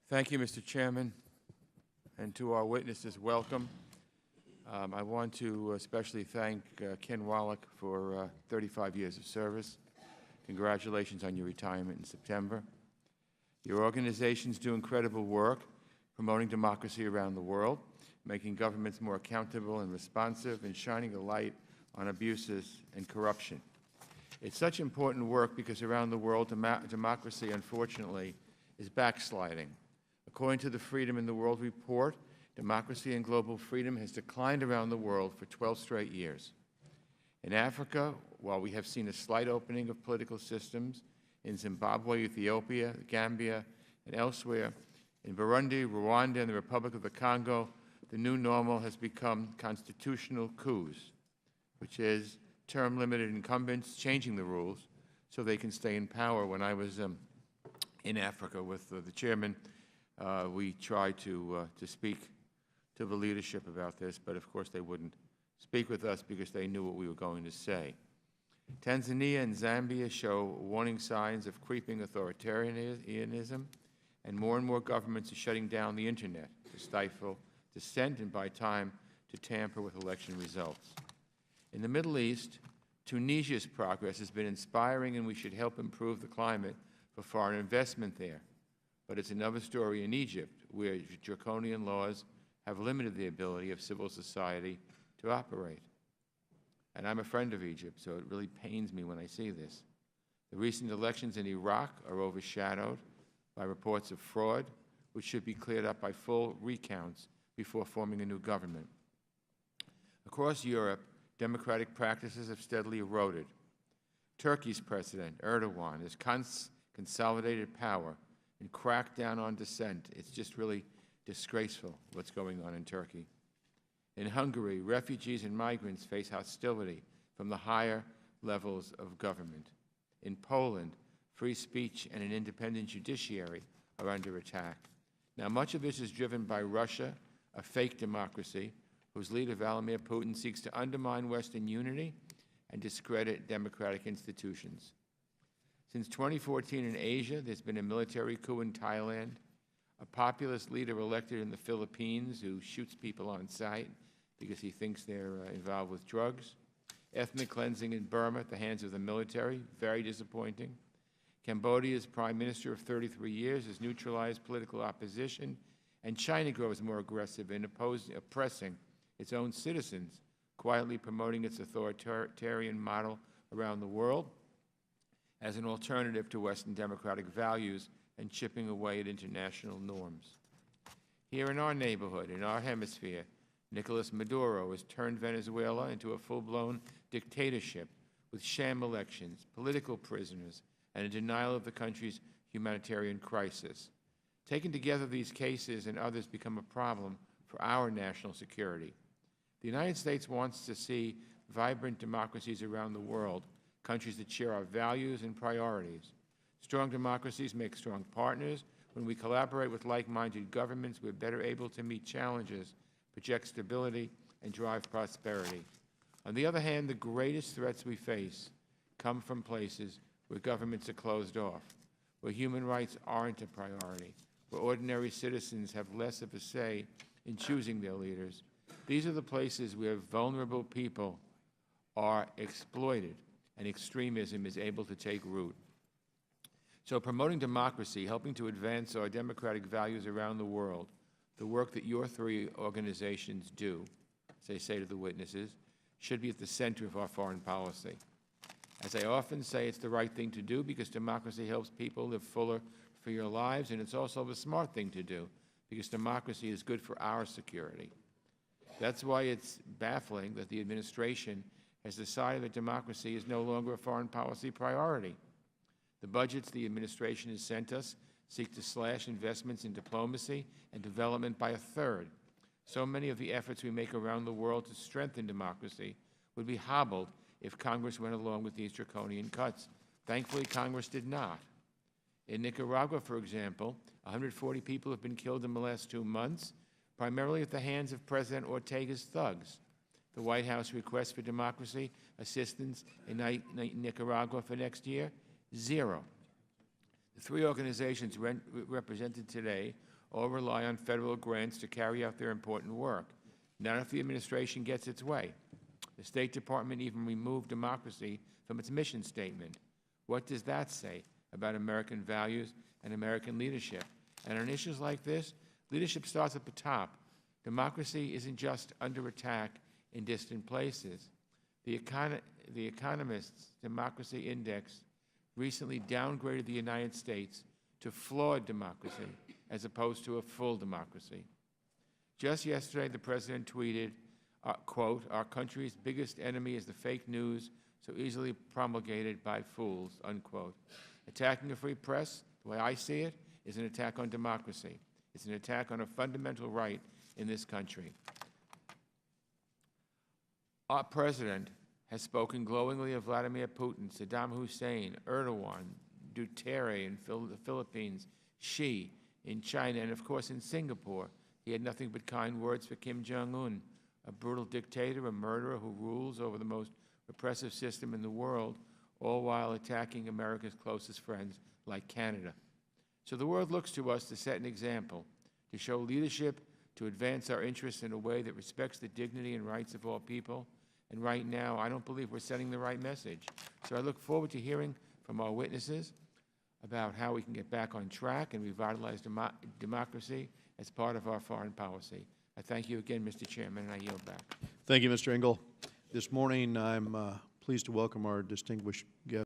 Thank you, Mr. Chairman, and to our witnesses, welcome. I want to especially thank Ken Wallach for 35 years of service. Congratulations on your retirement in September. Your organizations do incredible work promoting democracy around the world, making governments more accountable and responsive, and shining a light on abuses and corruption. It's such important work because around the world, democracy, unfortunately, is backsliding. According to the Freedom in the World report, democracy and global freedom has declined around the world for 12 straight years. In Africa, while we have seen a slight opening of political systems in Zimbabwe, Ethiopia, Gambia, and elsewhere, in Burundi, Rwanda, and the Republic of the Congo, the new normal has become constitutional coups, which is term-limited incumbents changing the rules so they can stay in power. When I was in Africa with the chairman, we tried to speak to the leadership about this, but of course they wouldn't speak with us because they knew what we were going to say. Tanzania and Zambia show warning signs of creeping authoritarianism, and more governments are shutting down the Internet to stifle dissent and, by time, to tamper with election results. In the Middle East, Tunisia's progress has been inspiring, and we should help improve the climate for foreign investment there. But it's another story in Egypt, where draconian laws have limited the ability of civil society to operate. And I'm a friend of Egypt, so it really pains me when I see this. The recent elections in Iraq are overshadowed by reports of fraud, which should be cleared up by full recounts before forming a new government. Across Europe, democratic practices have steadily eroded. Turkey's President Erdogan has consolidated power and cracked down on dissent. It's just really disgraceful what's going on in Turkey. In Hungary, refugees and migrants face hostility from the higher levels of government. In Poland, free speech and an independent judiciary are under attack. Now, much of this is driven by Russia, a fake democracy, whose leader Vladimir Putin seeks to undermine Western unity and discredit democratic institutions. Since 2014 in Asia, there's been a military coup in Thailand, a populist leader elected in the Philippines who shoots people on sight because he thinks they're involved with drugs, ethnic cleansing in Burma at the hands of the military, very disappointing. Cambodia's prime minister of 33 years has neutralized political opposition, and China grows more aggressive in oppressing its own citizens, quietly promoting its authoritarian model around the world as an alternative to Western democratic values and chipping away at international norms. Here in our neighborhood, in our hemisphere, Nicolas Maduro has turned Venezuela into a full-blown dictatorship with sham elections, political prisoners, and a denial of the country's humanitarian crisis. Taken together, these cases and others become a problem for our national security. The United States wants to see vibrant democracies around the world, countries that share our values and priorities. Strong democracies make strong partners. When we collaborate with like-minded governments, we're better able to meet challenges, project stability, and drive prosperity. On the other hand, the greatest threats we face come from places where governments are closed off, where human rights aren't a priority, where ordinary citizens have less of a say in choosing their leaders. These are the places where vulnerable people are exploited and extremism is able to take root. So promoting democracy, helping to advance our democratic values around the world, the work that your three organizations do, as I say to the witnesses, should be at the center of our foreign policy. As I often say, it's the right thing to do because democracy helps people live fuller for your lives, and it's also the smart thing to do because democracy is good for our security. That's why it's baffling that the administration has decided that democracy is no longer a foreign policy priority. The budgets the administration has sent us seek to slash investments in diplomacy and development by a third. So many of the efforts we make around the world to strengthen democracy would be hobbled if Congress went along with these draconian cuts. Thankfully, Congress did not. In Nicaragua, for example, 140 people have been killed in the last 2 months, primarily at the hands of President Ortega's thugs. The White House requests for democracy assistance in Nicaragua for next year, 0. The three organizations represented today or rely on federal grants to carry out their important work. Not if the administration gets its way. The State Department even removed democracy from its mission statement. What does that say about American values and American leadership? And on issues like this, leadership starts at the top. Democracy isn't just under attack in distant places. The Economist's Democracy Index recently downgraded the United States to flawed democracy as opposed to a full democracy. Just yesterday, the President tweeted, quote, "Our country's biggest enemy is the fake news so easily promulgated by fools," unquote. Attacking a free press, the way I see it, is an attack on democracy. It's an attack on a fundamental right in this country. Our President has spoken glowingly of Vladimir Putin, Saddam Hussein, Erdogan, Duterte in the Philippines, Xi in China, and of course in Singapore. He had nothing but kind words for Kim Jong-un, a brutal dictator, a murderer who rules over the most repressive system in the world, all while attacking America's closest friends like Canada. So the world looks to us to set an example, to show leadership, to advance our interests in a way that respects the dignity and rights of all people. And right now, I don't believe we're sending the right message. So I look forward to hearing from our witnesses about how we can get back on track and revitalize democracy as part of our foreign policy. I thank you again, Mr. Chairman, and I yield back. Thank you, Mr. Engel. This morning, I'm pleased to welcome our distinguished guest.